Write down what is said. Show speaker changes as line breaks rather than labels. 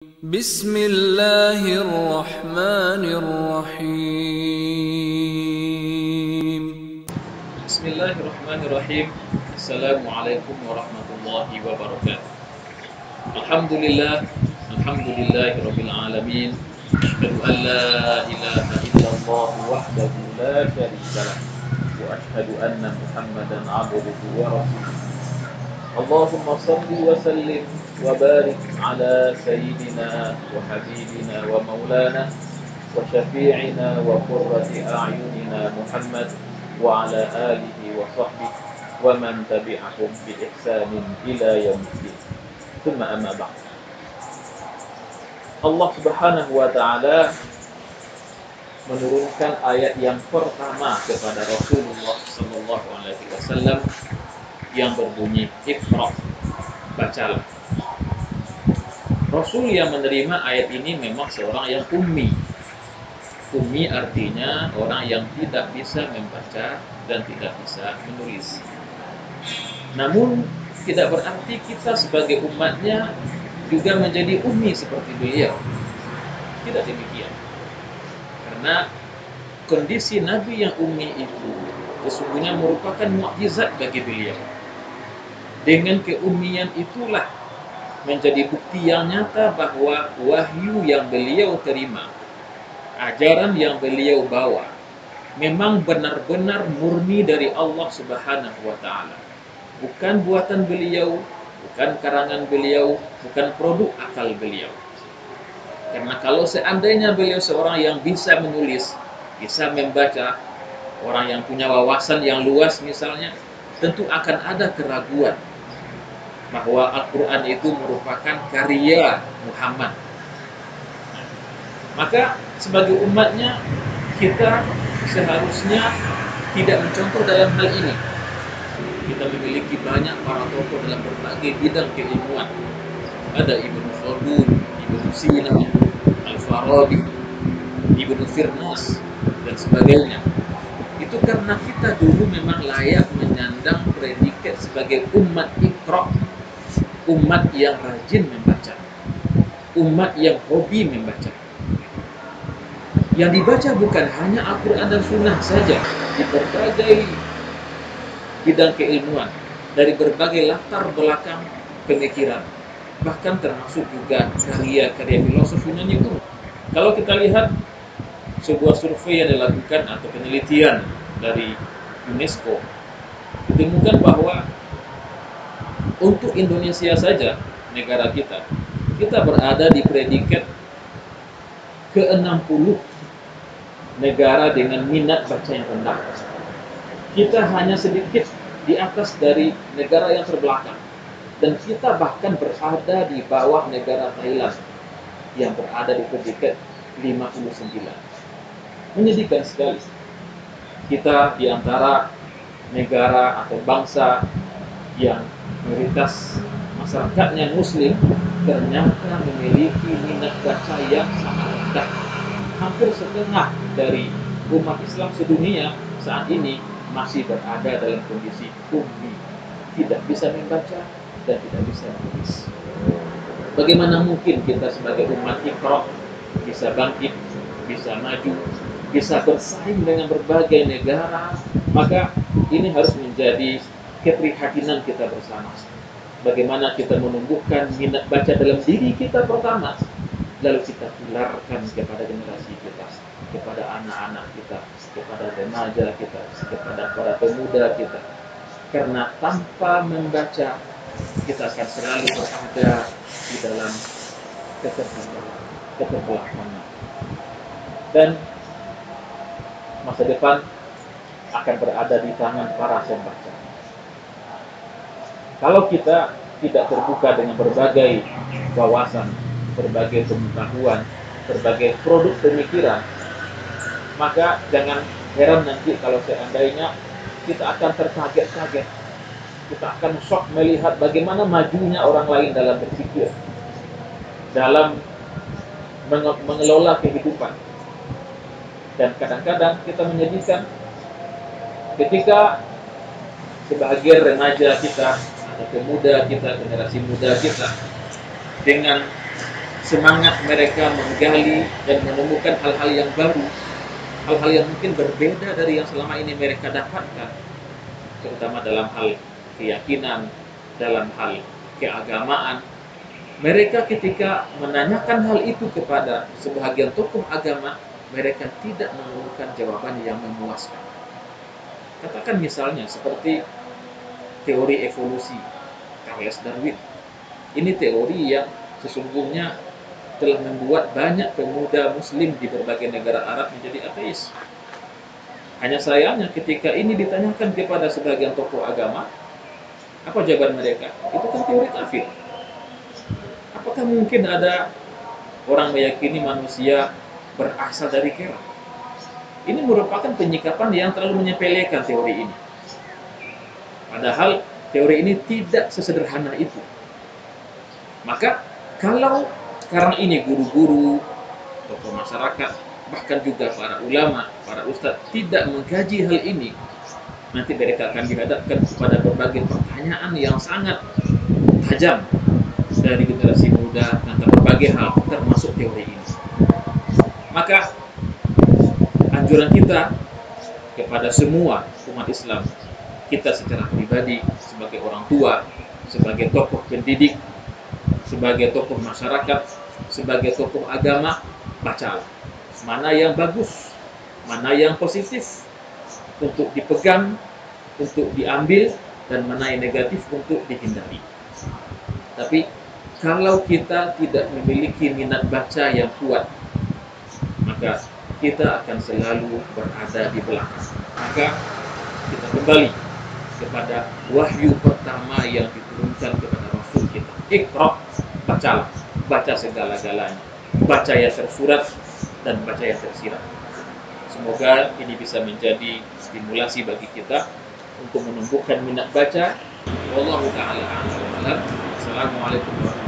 Bismillahirrahmanirrahim.
Bismillahirrahmanirrahim. Assalamualaikum warahmatullahi wabarakatuh. Alhamdulillah, alhamdulillahirabbil alamin. Asyhadu an la ilaha illallah wahdahu la syarikalah wa asyhadu anna Muhammadan abduhu wa rasuluh. Allahumma shalli wa sallim wa barik ala sayyidina wa habibina wa maulana wa syafi'ina wa qurrati a'yunina Muhammad wa ala alihi wa sahbihi wa man tabi'ahum bi ihsanin ila yaumiddin. Tsumma amma ba'd. Allah Subhanahu wa taala menurunkan ayat yang pertama kepada Rasulullah sallallahu alaihi wasallam yang berbunyi Iqra, bacalah. Rasul yang menerima ayat ini memang seorang yang ummi. Ummi artinya orang yang tidak bisa membaca dan tidak bisa menulis. Namun tidak berarti kita sebagai umatnya juga menjadi ummi seperti beliau. Tidak demikian. Karena kondisi Nabi yang ummi itu sesungguhnya merupakan mukjizat bagi beliau. Dengan keummian itulah menjadi bukti yang nyata bahwa wahyu yang beliau terima, ajaran yang beliau bawa, memang benar-benar murni dari Allah Subhanahu wa taala. Bukan buatan beliau, bukan karangan beliau, bukan produk akal beliau. Karena kalau seandainya beliau seorang yang bisa menulis, bisa membaca, orang yang punya wawasan yang luas misalnya, tentu akan ada keraguan bahwa Al-Quran itu merupakan karya Muhammad. Maka sebagai umatnya, kita seharusnya tidak mencontoh dalam hal ini. Kita memiliki banyak para tokoh dalam berbagai bidang keilmuan. Ada Ibnu Khaldun, Ibnu Sina, Al-Farabi, Ibnu Firnas, dan sebagainya. Itu karena kita dulu memang layak menyandang predikat sebagai umat Iqra, umat yang rajin membaca, umat yang hobi membaca. Yang dibaca bukan hanya Al-Quran dan Sunnah saja, di berbagai bidang keilmuan, dari berbagai latar belakang pemikiran, bahkan termasuk juga karya-karya filosofi Yunani kuno. Kalau kita lihat sebuah survei yang dilakukan atau penelitian dari UNESCO, ditemukan bahwa untuk Indonesia saja, negara kita berada di predikat ke-60 negara dengan minat baca yang rendah. Kita hanya sedikit di atas dari negara yang terbelakang. Dan kita bahkan berada di bawah negara Thailand yang berada di predikat 59. Menyedihkan sekali. Kita di antara negara atau bangsa yang mayoritas masyarakatnya Muslim ternyata memiliki minat baca yang sangat rendah. Hampir setengah dari umat Islam sedunia saat ini masih berada dalam kondisi ummi, tidak bisa membaca dan tidak bisa menulis. Bagaimana mungkin kita sebagai umat Iqra bisa bangkit, bisa maju, bisa bersaing dengan berbagai negara? Maka ini harus menjadi keprihatinan kita bersama. Bagaimana kita menumbuhkan minat baca dalam diri kita pertama, lalu kita tularkan kepada generasi kita, kepada anak-anak kita, kepada remaja kita, kepada para pemuda kita. Karena tanpa membaca, kita akan selalu berada di dalam keterbelakangan. Dan masa depan akan berada di tangan para pembaca. Kalau kita tidak terbuka dengan berbagai wawasan, berbagai pengetahuan, berbagai produk pemikiran, maka jangan heran nanti kalau seandainya kita akan terkaget-kaget. Kita akan shock melihat bagaimana majunya orang lain dalam berpikir, dalam mengelola kehidupan. Dan kadang-kadang kita menyedihkan ketika sebagian remaja kita atau pemuda kita, generasi muda kita, dengan semangat mereka menggali dan menemukan hal-hal yang baru, hal-hal yang mungkin berbeda dari yang selama ini mereka dapatkan, terutama dalam hal keyakinan, dalam hal keagamaan. Mereka ketika menanyakan hal itu kepada sebahagian tokoh agama, mereka tidak menemukan jawaban yang memuaskan. Katakan misalnya seperti teori evolusi Charles Darwin. Ini teori yang sesungguhnya telah membuat banyak pemuda muslim di berbagai negara Arab menjadi ateis. Hanya sayangnya ketika ini ditanyakan kepada sebagian tokoh agama, apa jawaban mereka? Itu kan teori kafir. Apakah mungkin ada orang meyakini manusia berasal dari kera? Ini merupakan penyikapan yang terlalu menyepelekan teori ini. Padahal teori ini tidak sesederhana itu. Maka kalau sekarang ini guru-guru, tokoh masyarakat, bahkan juga para ulama, para ustadz tidak mengkaji hal ini, nanti mereka akan dihadapkan kepada berbagai pertanyaan yang sangat tajam dari generasi muda tentang berbagai hal, termasuk teori ini. Maka anjuran kita kepada semua umat Islam, kita secara pribadi, sebagai orang tua, sebagai tokoh pendidik, sebagai tokoh masyarakat, sebagai tokoh agama, bacalah mana yang bagus, mana yang positif untuk dipegang, untuk diambil, dan mana yang negatif untuk dihindari. Tapi kalau kita tidak memiliki minat baca yang kuat, maka kita akan selalu berada di belakang. Maka kita kembali kepada wahyu pertama yang diturunkan kepada Rasul kita. Iqra, bacalah, baca segala-galanya, baca yang tersurat dan baca yang tersirat. Semoga ini bisa menjadi stimulasi bagi kita untuk menumbuhkan minat baca. Wallahu ta'ala a'lam. Assalamualaikum warahmatullahi wabarakatuh.